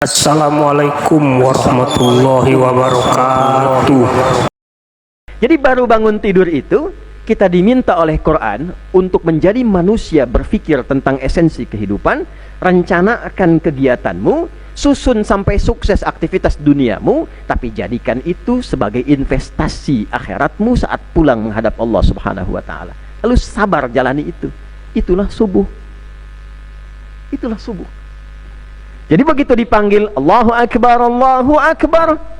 Assalamualaikum warahmatullahi wabarakatuh. Jadi baru bangun tidur itu kita diminta oleh Quran untuk menjadi manusia berpikir tentang esensi kehidupan, rencanakan kegiatanmu, susun sampai sukses aktivitas duniamu, tapi jadikan itu sebagai investasi akhiratmu saat pulang menghadap Allah Subhanahu wa taala. Lalu sabar jalani itu. Itulah subuh. Itulah subuh. Jadi begitu dipanggil Allahu Akbar,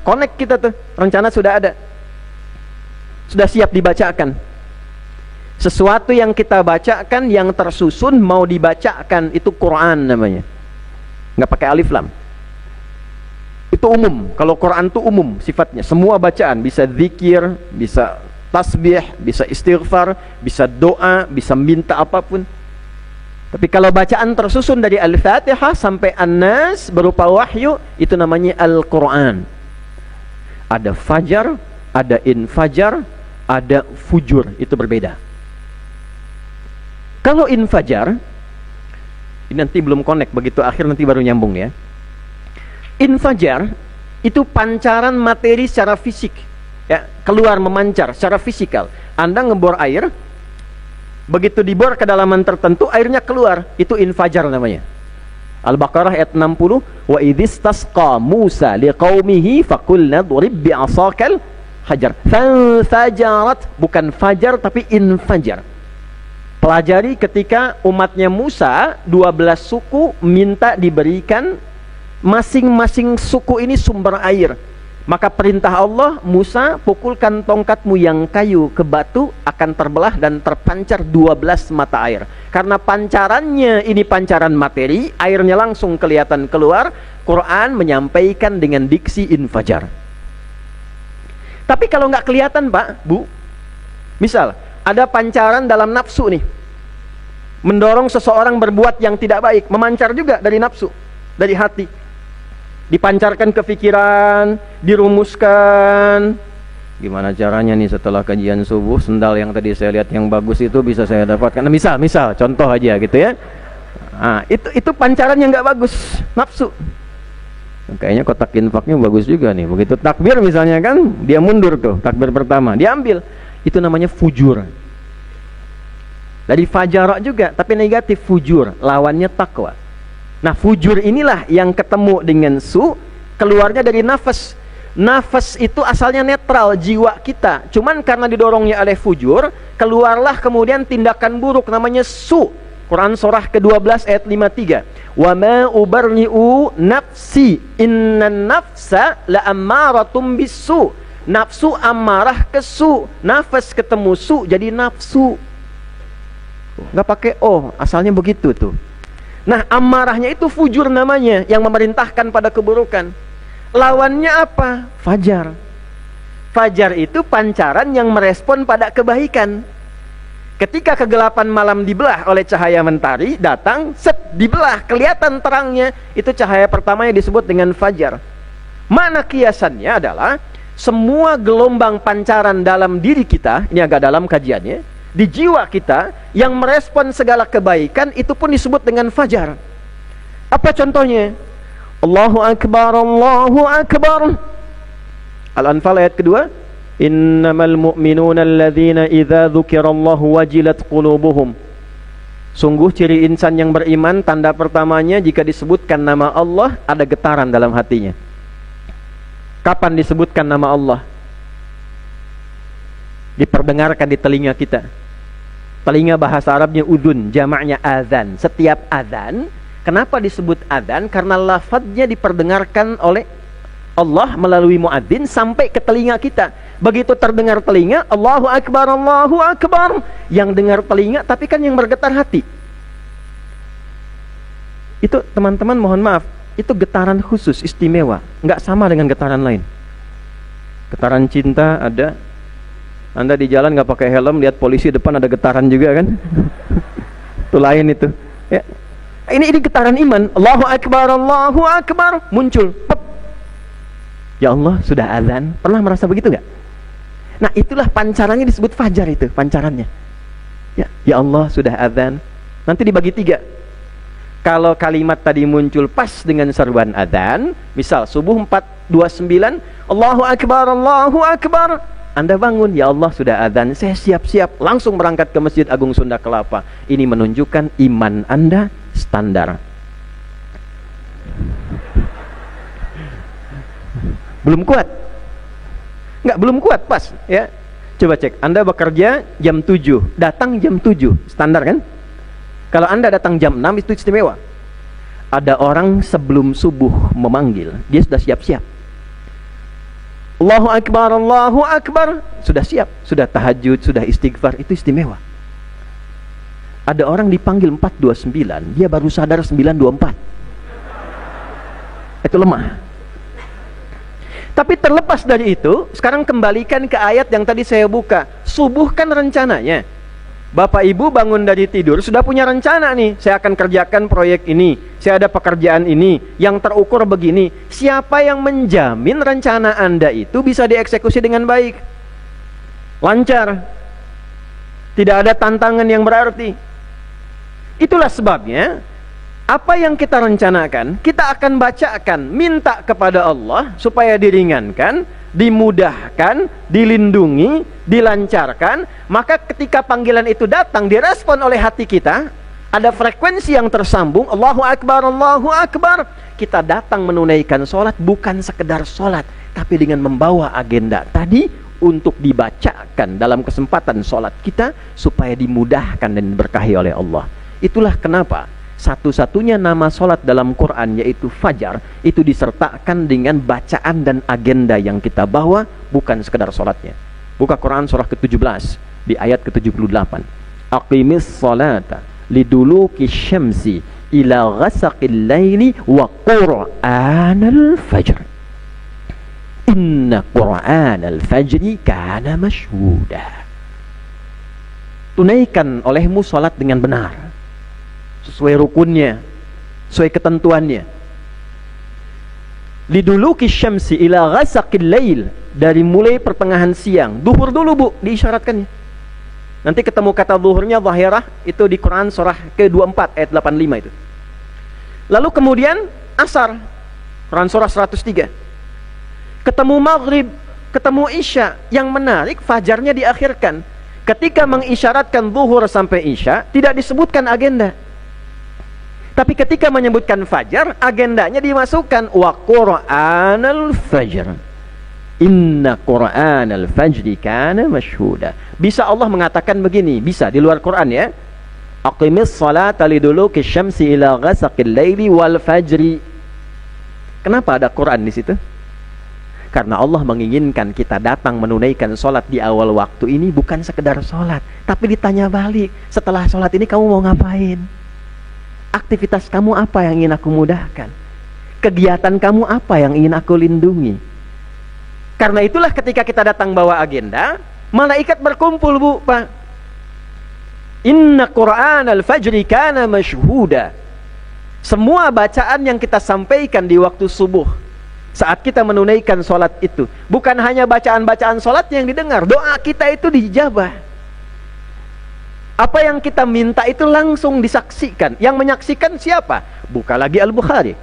connect kita tuh. Rencana sudah ada. Sudah siap dibacakan. Sesuatu yang kita bacakan yang tersusun mau dibacakan itu Quran namanya. Nggak pakai alif lam. Itu umum. Kalau Quran itu umum sifatnya. Semua bacaan bisa zikir, bisa tasbih, bisa istighfar, bisa doa, bisa minta apapun. Tapi kalau bacaan tersusun dari Al-Fatihah sampai An-Nas berupa wahyu, itu namanya Al-Quran. Ada fajar, ada infajar, ada fujur. Itu berbeda. Kalau infajar, ini nanti belum connect, begitu akhir nanti baru nyambung ya. Infajar itu pancaran materi secara fisik, ya, keluar memancar secara fisikal. Anda ngebor air, begitu dibor kedalaman tertentu airnya keluar, itu infajar namanya. Al-Baqarah ayat 60, wa idzistasqa Musa liqaumihi faqulna durib bi'asakal hajar fanfajarat, bukan fajar tapi infajar. Pelajari ketika umatnya Musa 12 suku minta diberikan masing-masing suku ini sumber air. Maka perintah Allah, Musa pukulkan tongkatmu yang kayu ke batu, akan terbelah dan terpancar 12 mata air. Karena pancarannya ini pancaran materi, airnya langsung kelihatan keluar. Quran menyampaikan dengan diksi infajar. Tapi kalau nggak kelihatan Pak, Bu, misal ada pancaran dalam nafsu nih, mendorong seseorang berbuat yang tidak baik, memancar juga dari nafsu, dari hati. Dipancarkan ke pikiran, dirumuskan. Gimana caranya nih setelah kajian subuh, sendal yang tadi saya lihat yang bagus itu bisa saya dapatkan. Nah, misal contoh aja gitu ya. Nah, itu pancaran yang nggak bagus, nafsu. Kayaknya kotak infaknya bagus juga nih. Begitu takbir misalnya kan, dia mundur tuh, takbir pertama, diambil. Itu namanya fujur. Dari fajar juga, tapi negatif fujur, lawannya takwa. Nah, fujur inilah yang ketemu dengan keluarnya dari nafas. Nafas itu asalnya netral, jiwa kita. Cuman karena didorongnya oleh fujur, keluarlah kemudian tindakan buruk namanya Quran surah ke-12 ayat 53. Wa ma ubarni'u nafsi innan nafsa la'ammaratum bisu. Nafsu amarah ke nafas ketemu jadi nafsu. Nggak pakai asalnya begitu tuh. Nah, amarahnya itu fujur namanya, yang memerintahkan pada keburukan. Lawannya apa? Fajar. Fajar itu pancaran yang merespon pada kebaikan. Ketika kegelapan malam dibelah oleh cahaya mentari, datang, dibelah, kelihatan terangnya. Itu cahaya pertama yang disebut dengan fajar. Mana kiasannya adalah semua gelombang pancaran dalam diri kita, ini agak dalam kajiannya, di jiwa kita yang merespon segala kebaikan, itu pun disebut dengan fajar. Apa contohnya? Allahu Akbar, Allahu Akbar. Al-Anfal ayat kedua, innamal mu'minuna alladzina idza dzukirallahu wajilat qulubuhum. Sungguh ciri insan yang beriman, tanda pertamanya jika disebutkan nama Allah ada getaran dalam hatinya. Kapan disebutkan nama Allah? Diperdengarkan di telinga kita. Telinga bahasa Arabnya udhun, jamaknya azan. Setiap azan, kenapa disebut azan? Karena lafadznya diperdengarkan oleh Allah melalui muadzin sampai ke telinga kita. Begitu terdengar telinga, Allahu Akbar, Allahu Akbar. Yang dengar telinga, tapi kan yang bergetar hati. Itu teman-teman mohon maaf, itu getaran khusus, istimewa. Nggak sama dengan getaran lain. Getaran cinta ada. Anda di jalan nggak pakai helm, lihat polisi depan ada getaran juga kan? Itu lain itu. Ya. Ini getaran iman. Allahu Akbar, muncul. Pep. Ya Allah, sudah azan. Pernah merasa begitu nggak? Nah, itulah pancarannya disebut fajar itu, pancarannya. Ya Allah, sudah azan. Nanti dibagi 3. Kalau kalimat tadi muncul pas dengan seruan adzan, misal subuh 4:29, Allahu Akbar, Anda bangun, ya Allah sudah adzan, saya siap-siap langsung berangkat ke Masjid Agung Sunda Kelapa. Ini menunjukkan iman Anda standar. Belum kuat. Enggak, belum kuat pas, ya. Coba cek, Anda bekerja jam 7, datang jam 7, standar kan? Kalau Anda datang jam 6 itu istimewa. Ada orang sebelum subuh memanggil, dia sudah siap-siap. Allahu Akbar, sudah siap, sudah tahajud, sudah istighfar, itu istimewa. Ada orang dipanggil 4:29, dia baru sadar 9:24. Itu lemah. Tapi terlepas dari itu, sekarang kembalikan ke ayat yang tadi saya buka. Subuh kan rencananya. Bapak Ibu bangun dari tidur sudah punya rencana nih, saya akan kerjakan proyek ini, saya ada pekerjaan ini yang terukur begini. Siapa yang menjamin rencana Anda itu bisa dieksekusi dengan baik, lancar, tidak ada tantangan yang berarti? Itulah sebabnya apa yang kita rencanakan kita akan bacakan, minta kepada Allah supaya diringankan, dimudahkan, dilindungi, dilancarkan. Maka ketika panggilan itu datang, direspon oleh hati kita, ada frekuensi yang tersambung, Allahu Akbar, kita datang menunaikan sholat, bukan sekedar sholat, tapi dengan membawa agenda tadi untuk dibacakan dalam kesempatan sholat kita, supaya dimudahkan dan diberkahi oleh Allah. Itulah kenapa satu-satunya nama sholat dalam Quran, yaitu fajar, itu disertakan dengan bacaan dan agenda yang kita bawa, bukan sekedar sholatnya. Buka Quran surah ke-17 di ayat ke-78. Aqimis sholata liduluki syamsi ila ghasaqil laili wa qur'anal fajr. Inna qur'anal fajri kana mashhuda. Tunaikan olehmu sholat dengan benar, sesuai rukunnya, sesuai ketentuannya. Liduluki syamsi ila ghasaqil lail, dari mulai pertengahan siang. Duhur dulu Bu, diisyaratkannya. Nanti ketemu kata zuhurnya zahirah, itu di Quran surah ke-24 ayat 85 itu. Lalu kemudian asar, Quran surah 103. Ketemu maghrib, ketemu isya. Yang menarik, fajarnya diakhirkan. Ketika mengisyaratkan zuhur sampai isya, tidak disebutkan agenda. Tapi ketika menyebutkan fajar, agendanya dimasukkan, wa qur'anal fajr. Inna qur'anal fajri kana mashhuda. Bisa Allah mengatakan begini, bisa di luar Quran ya. Aqimis salata liduluki syamsi ila ghasaqil laili wal fajri. Kenapa ada Quran di situ? Karena Allah menginginkan kita datang menunaikan sholat di awal waktu ini bukan sekedar sholat, tapi ditanya balik, setelah sholat ini kamu mau ngapain? Aktivitas kamu apa yang ingin aku mudahkan? Kegiatan kamu apa yang ingin aku lindungi? Karena itulah ketika kita datang bawa agenda, malaikat berkumpul Bu, Pak. Inna qur'anal fajri kana mashhuda. Semua bacaan yang kita sampaikan di waktu subuh, saat kita menunaikan sholat itu, bukan hanya bacaan-bacaan sholat yang didengar, doa kita itu dijabah. Apa yang kita minta itu langsung disaksikan. Yang menyaksikan siapa? Buka lagi Al-Bukhari.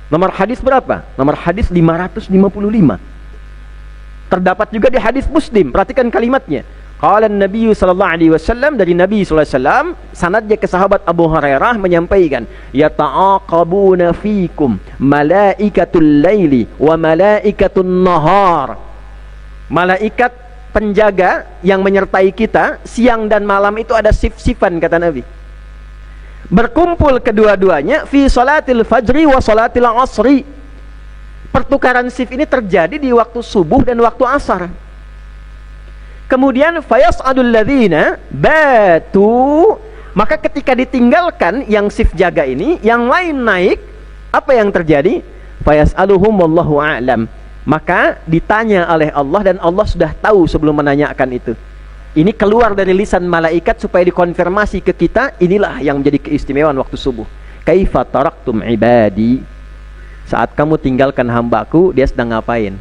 Nomor hadis berapa? Nomor hadis 555. Terdapat juga di hadis Muslim. Perhatikan kalimatnya. Qala Nabi sallallahu alaihi wasallam, dari Nabi sallallahu alaihi wasallam, sanadnya ke sahabat Abu Hurairah, menyampaikan, yata'aqabuna fikum malaikatul laili wa malaikatun nahar. Malaikat penjaga yang menyertai kita siang dan malam itu ada sif-sifan, kata Nabi. Berkumpul kedua-duanya fi salatil fajri wa salatil asri. Pertukaran sif ini terjadi di waktu subuh dan waktu asar. Kemudian fayas'adul ladzina batu, maka ketika ditinggalkan yang sif jaga ini, yang lain naik, apa yang terjadi? Fayas'aluhum wallahu a'lam. Maka ditanya oleh Allah, dan Allah sudah tahu sebelum menanyakan itu. Ini keluar dari lisan malaikat supaya dikonfirmasi ke kita. Inilah yang menjadi keistimewaan waktu subuh. Kaifa taraktum ibadi, saat kamu tinggalkan hambaku, dia sedang ngapain?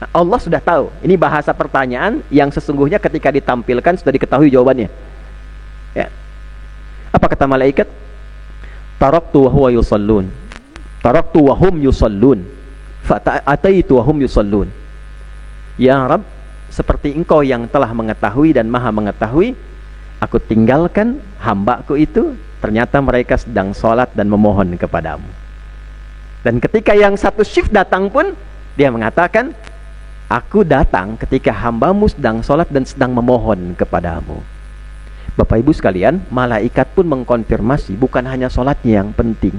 Nah, Allah sudah tahu. Ini bahasa pertanyaan yang sesungguhnya ketika ditampilkan sudah diketahui jawabannya ya. Apa kata malaikat? taraktu wa huwa yusallun, taraktu wa hum yusallun, ataitu wa hum yusallun. Ya Rabb, seperti Engkau yang telah mengetahui dan maha mengetahui, aku tinggalkan hambaku itu, ternyata mereka sedang sholat dan memohon kepadamu. Dan ketika yang satu shift datang pun, dia mengatakan, aku datang ketika hambamu sedang sholat dan sedang memohon kepadamu. Bapak Ibu sekalian, malaikat pun mengkonfirmasi bukan hanya sholatnya yang penting,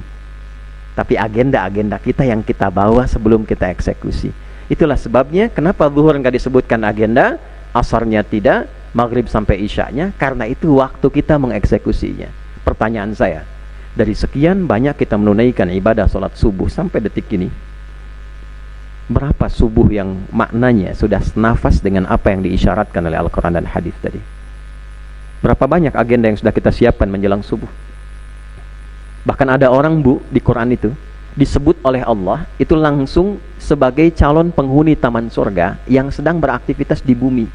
tapi agenda-agenda kita yang kita bawa sebelum kita eksekusi. Itulah sebabnya kenapa zuhur nggak disebutkan agenda, asarnya tidak, maghrib sampai isyaknya, karena itu waktu kita mengeksekusinya. Pertanyaan saya, dari sekian banyak kita menunaikan ibadah sholat subuh sampai detik ini, berapa subuh yang maknanya sudah senafas dengan apa yang diisyaratkan oleh Al-Quran dan hadis tadi? Berapa banyak agenda yang sudah kita siapkan menjelang subuh? Bahkan ada orang, Bu, di Quran itu disebut oleh Allah itu langsung sebagai calon penghuni taman surga yang sedang beraktivitas di bumi.